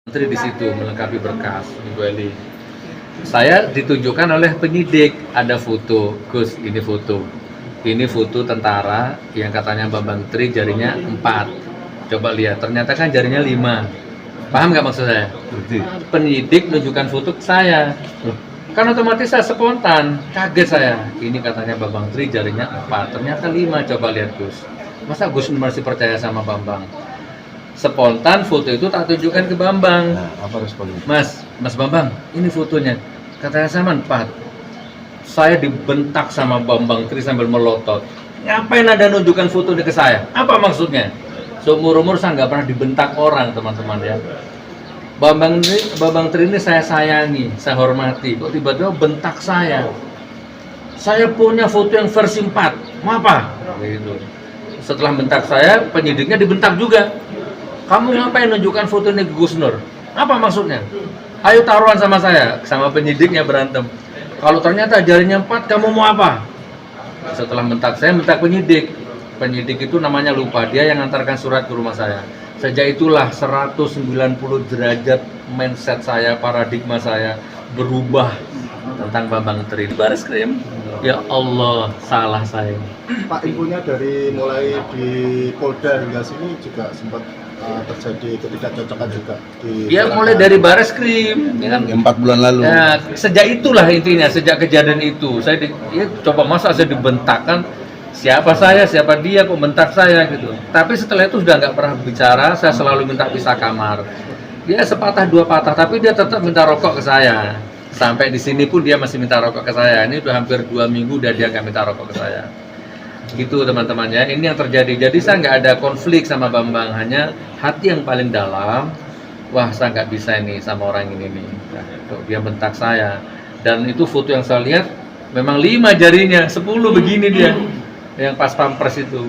Menteri di situ melengkapi berkas, Ibu Eli. Saya ditunjukkan oleh penyidik, ada foto, Gus, ini foto. Ini foto tentara yang katanya Bambang Tri jarinya 4. Coba lihat, ternyata kan jarinya 5. Paham nggak maksud saya? Penyidik menunjukkan foto ke saya. Kan otomatis saya spontan, kaget saya. Ini katanya Bambang Tri jarinya 4, ternyata 5. Coba lihat Gus. Masa Gus masih percaya sama Bambang? Spontan foto itu tak tunjukkan ke Bambang. Nah, apa responnya? Mas Bambang, ini fotonya. Katanya sama 4. Saya dibentak sama Bambang Tri sambil melotot. Ngapain Anda nunjukkan foto ini ke saya? Apa maksudnya? Seumur-umur saya nggak pernah dibentak orang, teman-teman ya. Bambang Tri ini saya sayangi, saya hormati. Kok tiba-tiba bentak saya? Saya punya foto yang versi 4. Mau apa? Gitu. Setelah bentak saya, penyidiknya dibentak juga. Kamu ngapain nunjukkan foto ini ke Gus Nur? Apa maksudnya? Ayo taruhan sama saya, sama penyidiknya berantem. Kalau ternyata jarinya 4, kamu mau apa? Setelah bentak saya, bentak penyidik. Penyidik itu namanya lupa, dia yang ngantarkan surat ke rumah saya. Sejak itulah 190 derajat mindset saya, paradigma saya berubah tentang Bambang Tri. Baris Krim, ya Allah, salah saya. Pak, infonya dari mulai di Polda hingga sini juga sempat terjadi ketidakcocokan juga di Ya mulai dari Baris Krim, ya kan? 4 bulan lalu. Ya, sejak itulah intinya, sejak kejadian itu, saya coba masa saya dibentakkan, siapa saya, siapa dia, kok bentak saya gitu. Tapi setelah itu sudah nggak pernah bicara, saya selalu minta pisah kamar. Dia sepatah dua patah, tapi dia tetap minta rokok ke saya. Sampai di sini pun dia masih minta rokok ke saya. Ini udah hampir 2 minggu udah dia nggak minta rokok ke saya. Gitu teman-teman ya, ini yang terjadi. Jadi saya nggak ada konflik sama Bambang, hanya hati yang paling dalam. Wah, saya nggak bisa ini sama orang ini nih. Nah, dia bentak saya. Dan itu foto yang saya lihat memang 5 jarinya, 10 begini dia, yang pas pampers itu.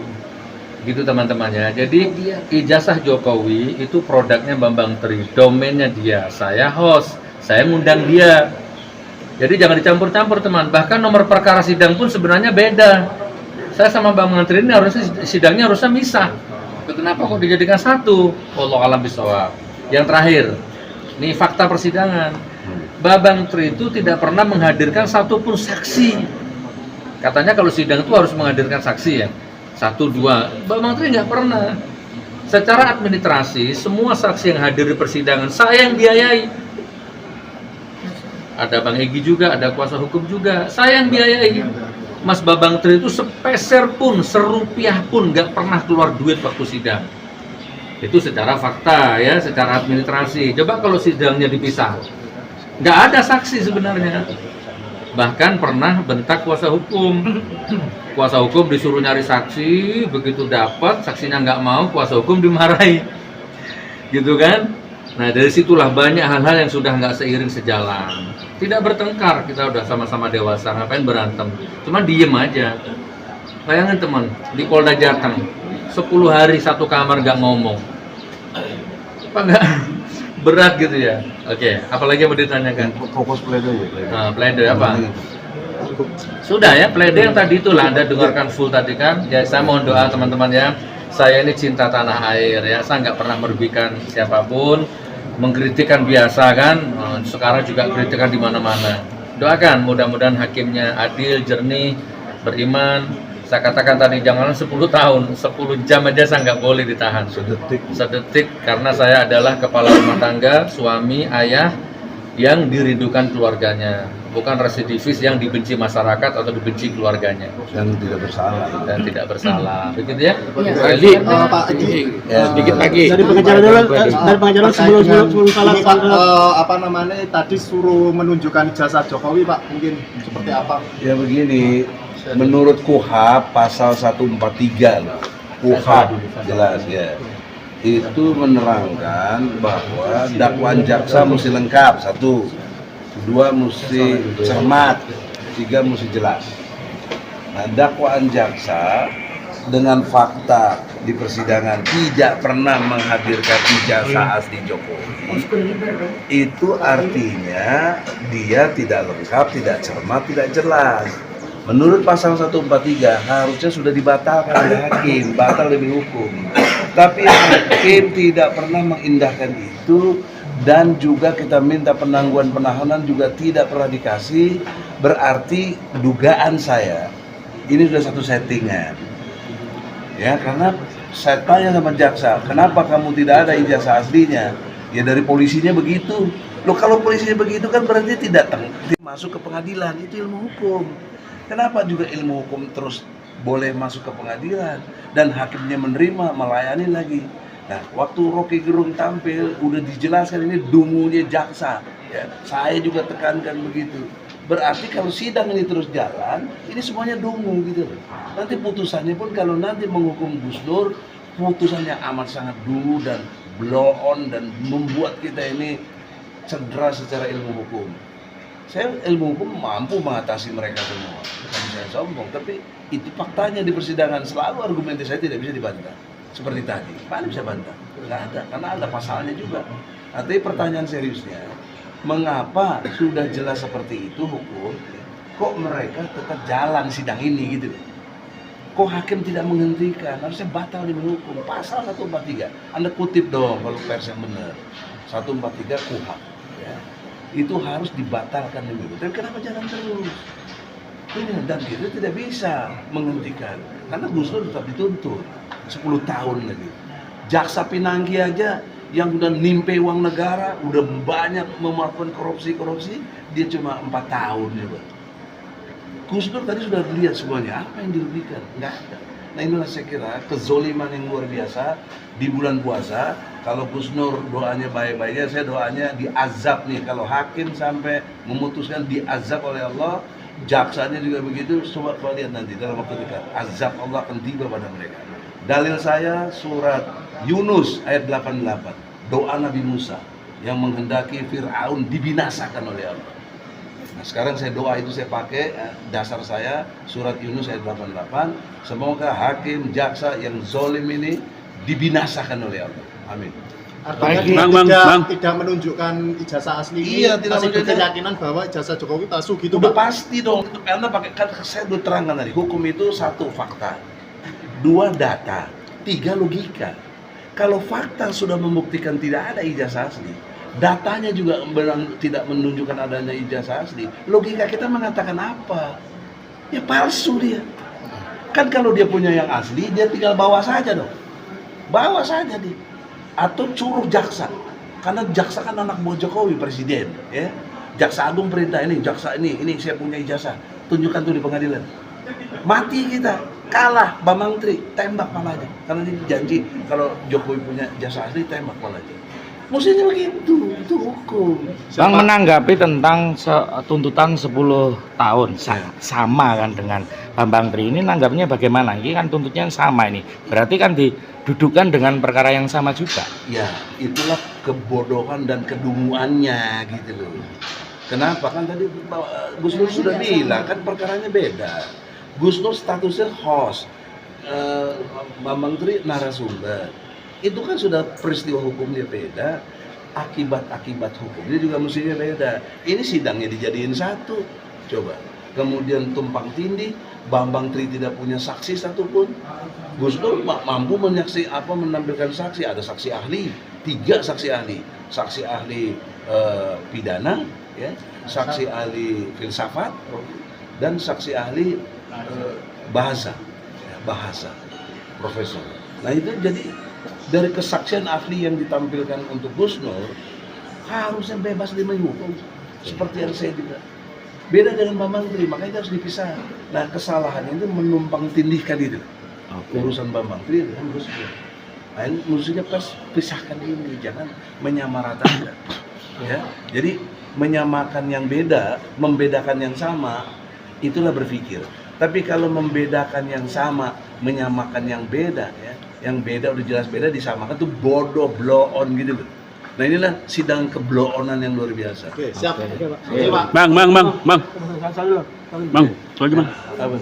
Gitu teman-teman ya. Jadi ijazah Jokowi itu produknya Bambang Tri, domainnya dia. Saya host, saya ngundang dia. Jadi jangan dicampur-campur teman. Bahkan nomor perkara sidang pun sebenarnya beda. Saya sama Bang Menteri ini harusnya sidangnya harusnya misah. Kenapa kok dijadikan satu? Wallahu a'lam bishawab. Yang terakhir, ini fakta persidangan. Bambang Tri itu tidak pernah menghadirkan satupun saksi. Katanya kalau sidang itu harus menghadirkan saksi ya, 1, 2. Bambang Tri nggak pernah. Secara administrasi, semua saksi yang hadir di persidangan saya yang biayai. Ada Bang Egy juga, ada kuasa hukum juga, saya yang biayai. Mas Bambang Tri itu sepeser pun, serupiah pun nggak pernah keluar duit waktu sidang. Itu secara fakta ya, secara administrasi. Coba kalau sidangnya dipisah, nggak ada saksi sebenarnya. Bahkan pernah bentak kuasa hukum. Kuasa hukum disuruh nyari saksi, begitu dapat saksinya nggak mau, kuasa hukum dimarahi. Gitu kan? Nah dari situlah banyak hal-hal yang sudah nggak seiring sejalan. Tidak bertengkar, kita udah sama-sama dewasa, ngapain berantem? Cuma diem aja. Bayangin teman, di Polda Jateng 10 hari satu kamar nggak ngomong. Apa nggak berat gitu ya? Oke, apalagi mau ditanyakan? Fokus pledoi. Nah, pledoi apa? Sudah ya, pledoi yang tadi itulah Anda dengarkan full tadi kan? Ya, saya mohon doa teman-teman ya. Saya ini cinta tanah air ya, saya nggak pernah merugikan siapapun. Mengkritikan biasa kan, sekarang juga kritikan di mana-mana. Doakan mudah-mudahan hakimnya adil, jernih, beriman. Saya katakan tadi jangan 10 tahun, 10 jam aja saya nggak boleh ditahan. Sedetik karena saya adalah kepala rumah tangga, suami, ayah yang dirindukan keluarganya, bukan residivis yang dibenci masyarakat atau dibenci keluarganya Dan tidak bersalah. Begitu ya? Eli, Pak Egy, Sedikit lagi. Dari pengacara dulu, dari pengacara sebelum salah. Apa namanya tadi suruh menunjukkan ijazah Jokowi, Pak, mungkin seperti apa? Ya begini, menurut KUHP pasal 143 loh. KUHP jelas ya. Itu menerangkan bahwa dakwaan jaksa mesti lengkap, 1, 2 mesti cermat, 3 mesti jelas. Nah, dakwaan jaksa dengan fakta di persidangan tidak pernah menghadirkan ijazah asli Jokowi, itu artinya dia tidak lengkap, tidak cermat, tidak jelas. Menurut pasal 143 harusnya sudah dibatalkan oleh hakim, batal demi hukum. Tapi hakim tidak pernah mengindahkan itu dan juga kita minta penangguhan penahanan juga tidak pernah dikasih. Berarti dugaan saya ini sudah satu settingan ya, karena saya tanya sama jaksa, kenapa kamu tidak ada ijazah aslinya? Ya dari polisinya begitu. Loh kalau polisinya begitu kan berarti tidak masuk ke pengadilan, itu ilmu hukum. Kenapa juga ilmu hukum terus boleh masuk ke pengadilan dan hakimnya menerima, melayani lagi. Nah, waktu Rocky Gerung tampil udah dijelaskan ini dungunya jaksa. Ya, saya juga tekankan begitu. Berarti kalau sidang ini terus jalan, ini semuanya dungu gitu loh. Nanti putusannya pun kalau nanti menghukum Gus Dur, putusannya amat sangat dungu dan blow on dan membuat kita ini cedera secara ilmu hukum. Saya ilmu hukum mampu mengatasi mereka semua. Bukan saya sombong, tapi itu faktanya di persidangan. Selalu argumentasi saya tidak bisa dibantah. Seperti tadi, mana bisa bantah? Nggak ada, karena ada pasalnya juga. Nah, tapi pertanyaan seriusnya, mengapa sudah jelas seperti itu hukum, kok mereka tetap jalan sidang ini gitu? Kok hakim tidak menghentikan? Harusnya batal di hukum. Pasal 143, Anda kutip dong kalau pers yang benar. 143 KUHP, ya. Itu harus dibatalkan dulu. Tapi kenapa jalan terus? Ini dan kita tidak bisa menghentikan karena Gus Dur tetap dituntut 10 tahun lagi. Jaksa Pinangki aja yang udah nimpe uang negara, udah banyak melakukan korupsi, dia cuma 4 tahun juga. Gus Dur tadi sudah lihat semuanya, apa yang dirugikan? Nggak ada. Nah inilah saya kira kezoliman yang luar biasa di bulan puasa. Kalau Gus Nur doanya baik-baiknya, saya doanya diazab nih. Kalau hakim sampai memutuskan diazab oleh Allah, jaksanya juga begitu. Coba kalian lihat nanti dalam waktu dekat, azab Allah akan tiba pada mereka. Dalil saya surat Yunus ayat 88, doa Nabi Musa yang menghendaki Fir'aun dibinasakan oleh Allah. Nah sekarang saya doa itu saya pakai dasar saya surat Yunus ayat 88. Semoga hakim jaksa yang zolim ini dibinasakan oleh Allah. Amin. Artinya Bang. tidak menunjukkan ijazah asli ini, Iya, tidak masih menunjukkan. berkeyakinan bahwa ijazah Jokowi palsu gitu, Udah Pak. pasti dong. Anda pakai kan saya udah terangkan tadi. Hukum itu 1 fakta, 2 data, 3 logika. Kalau fakta sudah membuktikan tidak ada ijazah asli, datanya juga tidak menunjukkan adanya ijazah asli, logika kita mengatakan apa? Ya palsu dia. Kan kalau dia punya yang asli, dia tinggal bawa saja dong. Bawa saja dia. Atau suruh jaksa. Karena jaksa kan anak buah Jokowi, presiden, ya. Jaksa Agung perintah ini, jaksa ini saya punya ijazah. Tunjukkan tuh di pengadilan. Mati kita, kalah Bambang Tri, tembak palanya. Karena dia janji kalau Jokowi punya ijazah asli, tembak palanya. Mestinya begitu, itu hukum. Bang menanggapi tentang tuntutan 10 tahun sama kan dengan Bambang Tri ini, nanggapnya bagaimana? Ini kan tuntutnya yang sama ini, berarti kan didudukan dengan perkara yang sama juga. Ya, itulah kebodohan dan kedunguannya gitu loh. Kenapa? Kan tadi Gus Nur sudah bilang kan perkaranya beda. Gus Nur statusnya host, Bambang Tri narasumber. Itu kan sudah peristiwa hukumnya beda, akibat-akibat hukumnya juga mestinya beda. Ini sidangnya dijadiin satu, coba. Kemudian tumpang tindih, Bambang Tri tidak punya saksi satupun. Gus Dur mampu menampilkan saksi, ada saksi ahli, 3 saksi ahli, saksi ahli pidana, ya, saksi ahli filsafat, dan saksi ahli bahasa, profesor. Nah itu jadi dari kesaksian ahli yang ditampilkan untuk Gus Nur harusnya bebas demi hukum seperti yang saya juga. Beda dengan Bambang Tri, makanya harus dipisah. Nah kesalahan itu menumpang tindihkan itu. Urusan Bambang Tri dengan Gus Nur. Nah ini mestinya pisahkan ini, jangan menyamaratakan. Ya, jadi menyamakan yang beda, membedakan yang sama, itulah berpikir. Tapi kalau membedakan yang sama, menyamakan yang beda, ya, yang beda udah jelas beda disamakan tuh bodoh, blow on gitu loh. Nah inilah sidang keblow-onan yang luar biasa. Oke, siap. Oke. Oke, Pak. Bang, Satu dulu. lagi bang. Apa?